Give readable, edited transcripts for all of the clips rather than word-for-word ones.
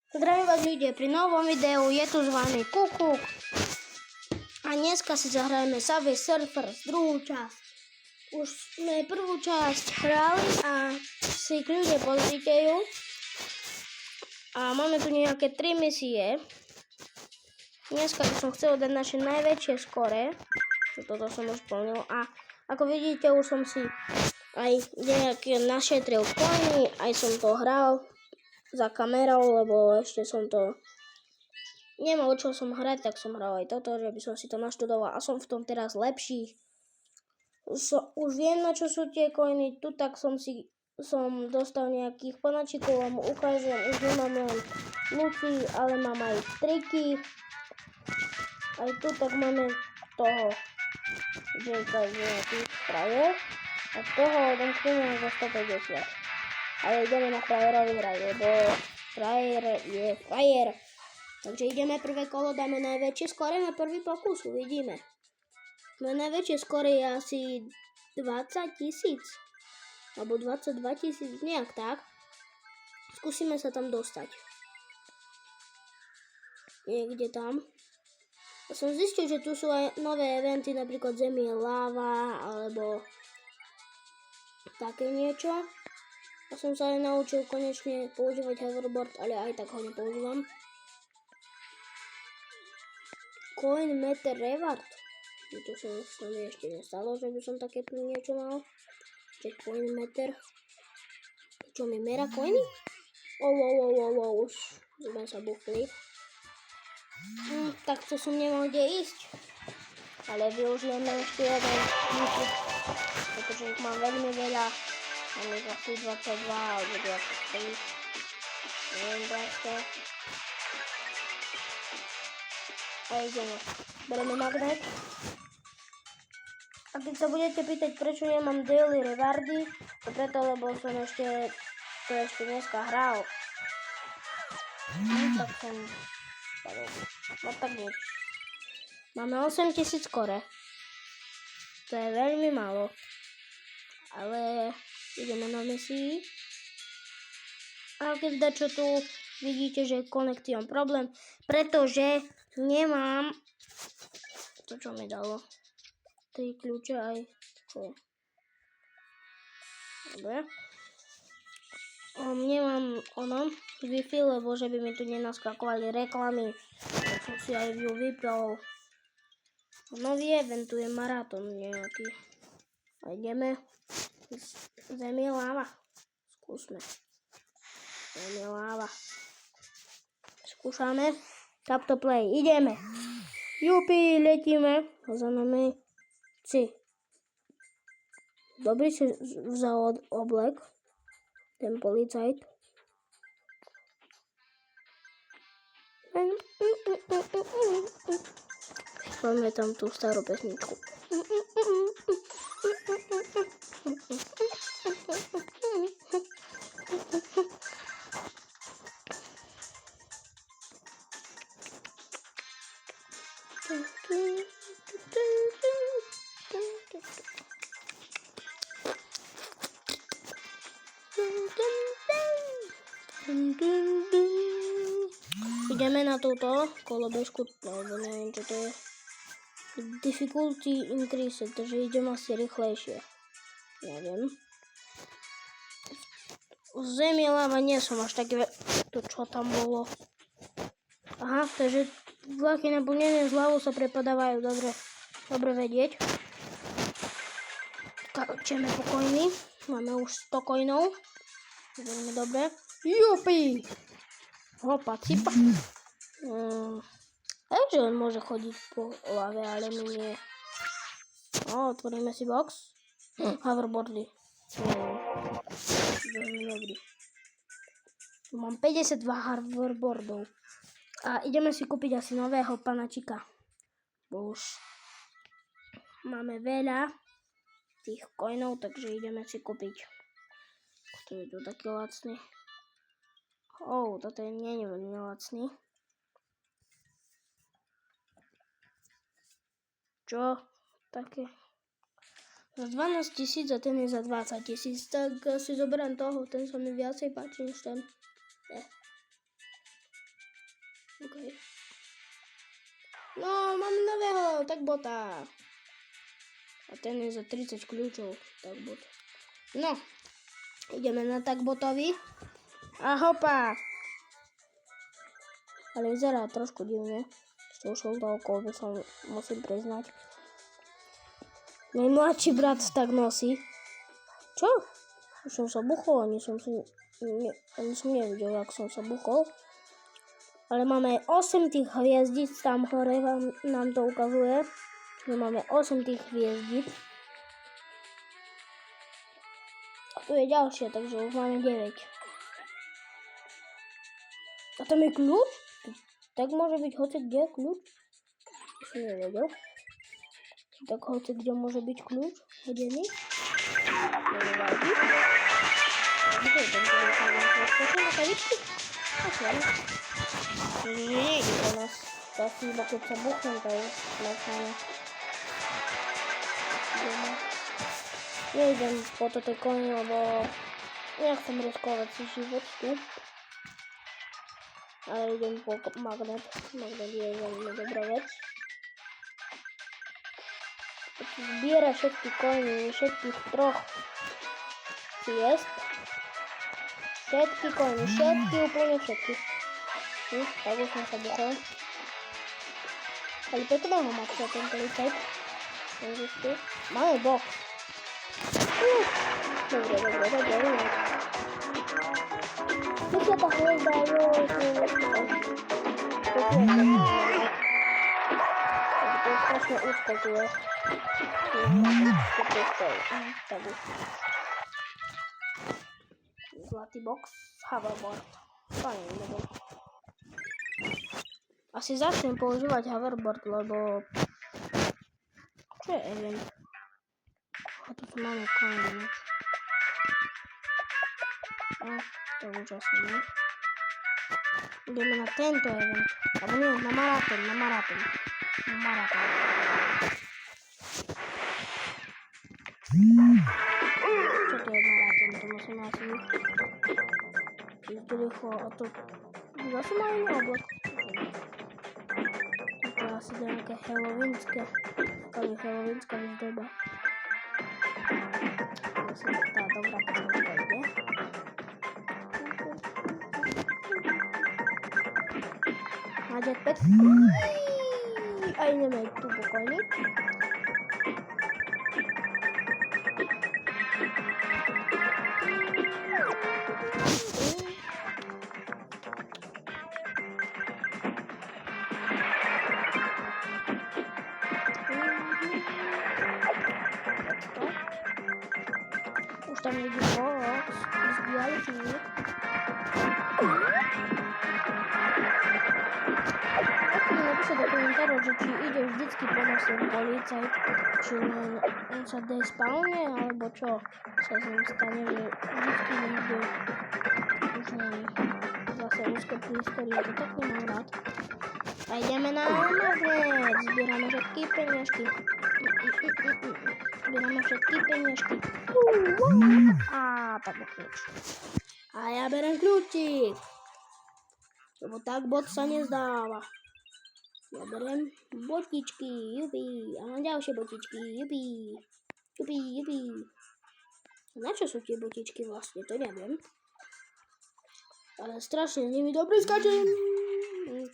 Zdravím vás ľudia pri novom videu, je tu s vami Kukuk a dneska si zahrajeme Subway Surfers druhú časť. Už sme prvú časť hrali a si kľudne pozrite ju. A máme tu nejaké 3 misie. Dneska som chcel dať naše najväčšie skore. Toto som už splnil a ako vidíte už som si aj nejaké našetril coiny, aj som to hral za kamerou, lebo ešte som to nemal čo som hrať, tak som hral aj toto, že by som si to naštudoval a som v tom teraz lepší. Už viem, na čo sú tie coiny, tu tak som dostal nejakých panačikov a mu ukážem, už nemám len luky, ale mám aj triky. Aj tu tak máme toho Jakea z nejakých frajer a toho jeden krímem za 150. Ale ideme na frajerovi hrať, lebo frajer je frajer. Takže ideme prvé kolo, dáme najväčšie skore na prvý pokus, uvidíme. Moje najväčšie skore je asi 20 000, alebo 22 000, nejak tak. Skúsime sa tam dostať. Niekde tam. A som zistil, že tu sú aj nové eventy, napríklad Zem je láva, alebo také niečo. A som sa aj naučil konečne používať hoverboard, ale aj tak ho nepoužívam. Coin meter reward. To sa mi ešte nestalo, že by som takéto niečo mal. Že coin meter. Čo mi mera coiny? Už sme sa buchli. Tak to som nemal kde ísť. Ale využijeme ešte jeden YouTube, pretože ich mám veľmi veľa. Mám ich asi 22 alebo 23. Neviem proste. A ideme. Bereme magnet. A keď sa budete pýtať, prečo nemám daily rewardy, to preto, lebo som ešte dneska hral. Tak som... No tak nič. Máme 8000 skore. To je veľmi málo. Ale ideme na misii. A keď dačo tu vidíte, že je connection problém, pretože nemám to, čo mi dalo. 3 kľúče aj to. Dobre. Nemám Wi-Fi, lebo že by mi tu nenaskakovali reklamy. Tak som si aj ju vypol. Nový event, tu je maratón nejaký. A ideme. Zem je láva. Skúsme. Zem je láva. Skúšame. Tap to play. Ideme. Jupi, letíme. Za nami. Dobrý si vzal oblek. Ten policajt. Máme tam tú starú pesničku. Ideme na túto kolobežku, alebo neviem čo to je. Difficulty increase, takže idem asi rýchlejšie. Neviem. Zem je láva, nie som až taký to čo tam bolo. Aha, takže vlaky naplnené z hlavou sa prepadávajú, dobre vedieť. Kačeme po coiny. Máme už 100 coinov. Veľmi dobre. Jupi! Hopa, cipa. Takže on môže chodiť po lave, ale my nie. Otvoríme si box. Hoverboardy. Veľmi dobrý. Mám 52 hoverboardov. A ideme si kúpiť asi nového panačika. Bo už máme veľa tých coinov, takže ideme si kúpiť. Kto je tu taký lacný? Toto je nie veľmi lacný. Čo? Také. Za 12 000 a ten je za 20 000, tak si zoberiem toho, ten sa mi viacej páči než ten. Okay. No, máme nového, tak bota. A ten je za 30 kľúčov, tak bot. No, ideme na tak botovi. A hopa. Ale vyzerá trošku divne. S tou šoltovkou, to sa musím priznať. Môj mladší brat tak nosí. Čo? Už som sa buchol, ani som nevidel, jak som sa buchol. Ale máme 8 tých hviezdic, tam hore nám to ukazuje. Že máme 8 tých hviezdic. A tu je ďalšie, takže už máme 9. A tam je kľúč? Tak môže byť hoci kde kľúč? Som nevedel. Tak hoci kde môže byť kľúč hodený. Nevadí. Kde je ten kľúč? Počujem na kavičky? Nejde po nás. To asi iba keď sa buchnem, to je nechajme. Nejdem po toto koni, lebo nechcem riskovať si život tu. Ale idem po magnet. Magnet je veľmi dobrá vec. Zbiera všetky koiny, všetkých troch ciest. Všetky koiny, úplne všetky. Tak už som sa buchol. Ale preto mám ho maxia ten policajt. Máme box. Dobre. Vyšla tá hviezda, to je strašne úzko tu je. Zlatý box, hoverboard. Fajn, nebo. Asi začnem používať hoverboard, lebo... Čo je event? A tu máme koiny. To je úžasné. Ideme na tento event. Alebo nie, na maratón. Čo to je maratón? To musíme asi ísť rýchlo a to... Zase má iný oblak. To je asi nejaké halloweenské. Halloweenska výzdoba. Asi tá dobrá pesnička ide. Má jetpack. A ideme tu pokojne. Už tam vidím box, zbíjajú napísať do komentárov, že či ide vždycky po nás ten policajt, či on sa despawne, alebo čo sa s ním stane, že vždycky niekde už není. Zase úzke prístory, ja to tak nemám rád. A ideme na magnet, zbierame všetky peniažky. A tak je kľúč. A ja berem kľúčik. Lebo tak bot sa nezdáva. Ja berem botičky, jupi. A mám ďalšie botičky, jupi. Na čo sú tie botičky vlastne, to neviem. Ale strašne s nimi dobre skačem.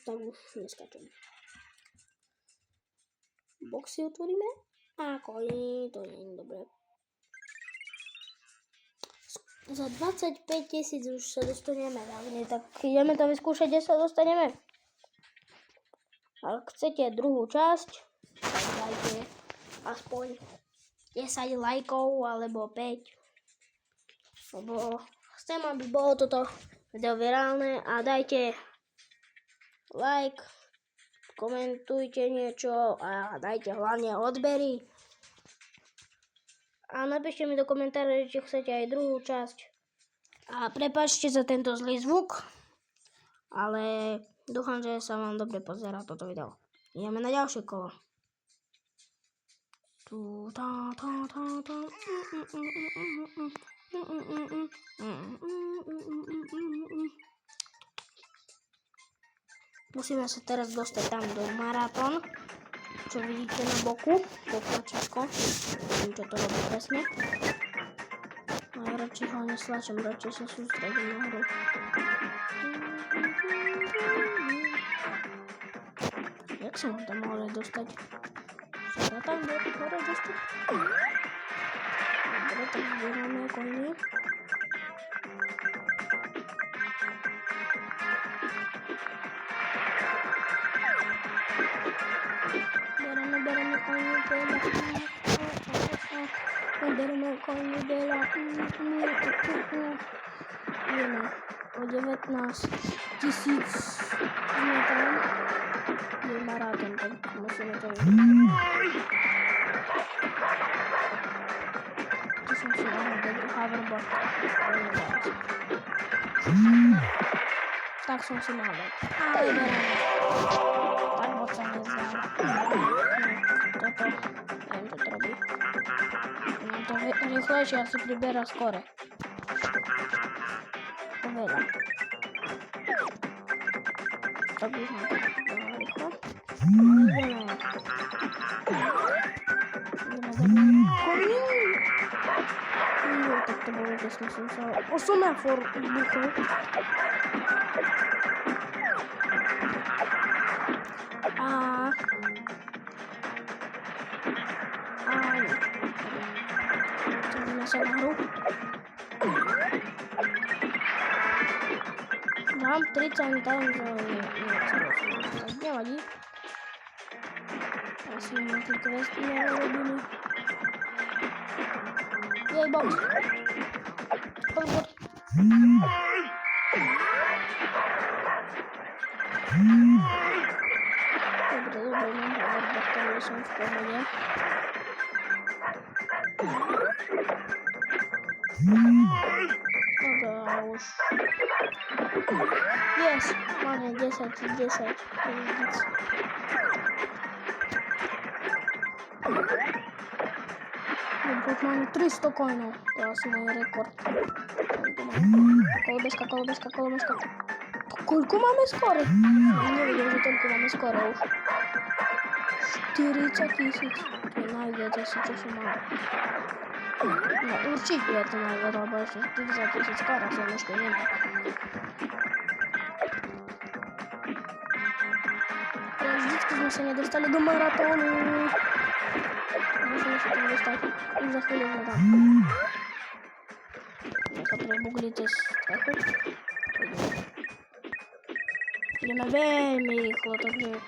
Tak už neskačem. Boxy otvoríme. A koní, to nie je dobré. Za 25 000 už sa dostaneme, tak ideme to vyskúšať, kde sa dostaneme. Ak chcete druhú časť, tak dajte aspoň 10 lajkov alebo 5. Lebo chcem, aby bolo toto video virálne a dajte like, komentujte niečo a dajte hlavne odbery. A napíšte mi do komentárov, či chcete aj druhú časť. A prepáčte za tento zlý zvuk, ale dúfam, že sa vám dobre pozerá toto video. Ideme na ďalšie kolo. Musíme sa teraz dostať tam do maratón, čo vidíte na boku, poplačisko. Neviem, čo to robí presne. Ale radšej ho nesláčam, radšej sa sústredím na hru. Jak som ho tam mohol dostať? Sa tam hore dostať? Dobre, tak zbierame konie. Bereme konie veľa. Bereme konie veľa. Ideme o 19 000 sme tam. Je maratón, tak musíme to tu som si mohol dať hoverboard. Tak som si mohol dať. Ale bereme. Tak moc sa nezdá. Toto, neviem, čo to robí. No to rýchlejšie asi pribera skore. Oveľa. Tak by sme to dala rýchlo. Tak to bolo, že som sa o semafor odbuchol. Sa na hru. Dám 30 tam za nevadí. Asi sme tie questy nerobili. Jej box. Pozor. Dobre, mám hoverboard, ktorý som v pohode. Dobra, už. Yes, máme 10. Dobre, máme 300 coinov. To je asi môj rekord. Kolobežka. Koľko máme skore? Nevedel, že toľko máme skore už. 40 000. To je najviac asi, čo som mal. No určite je to najviac, lebo ešte 40 000 skoro som ešte nemal. Ale vždycky sme sa nedostali do maratónu. Musíme sa tam dostať. Už za chvíľu sme tam. Nechá prebugli cez strechu. Ideme veľmi rýchlo, takže...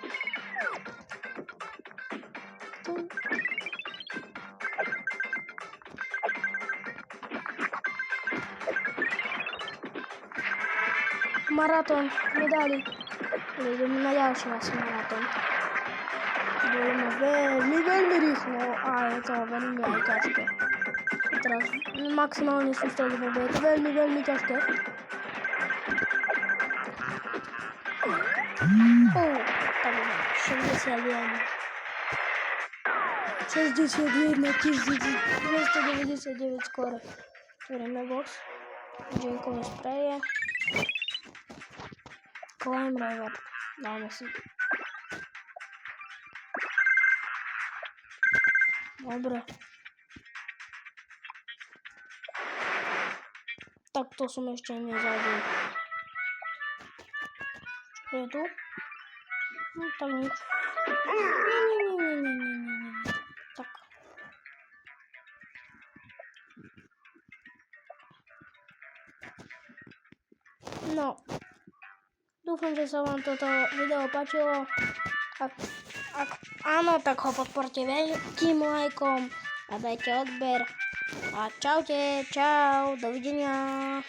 Maratón, medali. Ideme na ďalší asi maratón. Budeme veľmi rýchlo a je to veľmi ťažké. Teraz maximálne sústredím, lebo je to veľmi ťažké. Tak je 61 299 skóre. Otvoríme box. Jakeové spreje. Climb River. Dáme si. Dobre. Tak to som ešte nezažil. Čo je tu? No tak nič. Nie. Tak. No. Dúfam, že sa vám toto video páčilo. Ak áno, tak ho podporte veľkým lajkom a dajte odber. A čaute, dovidenia.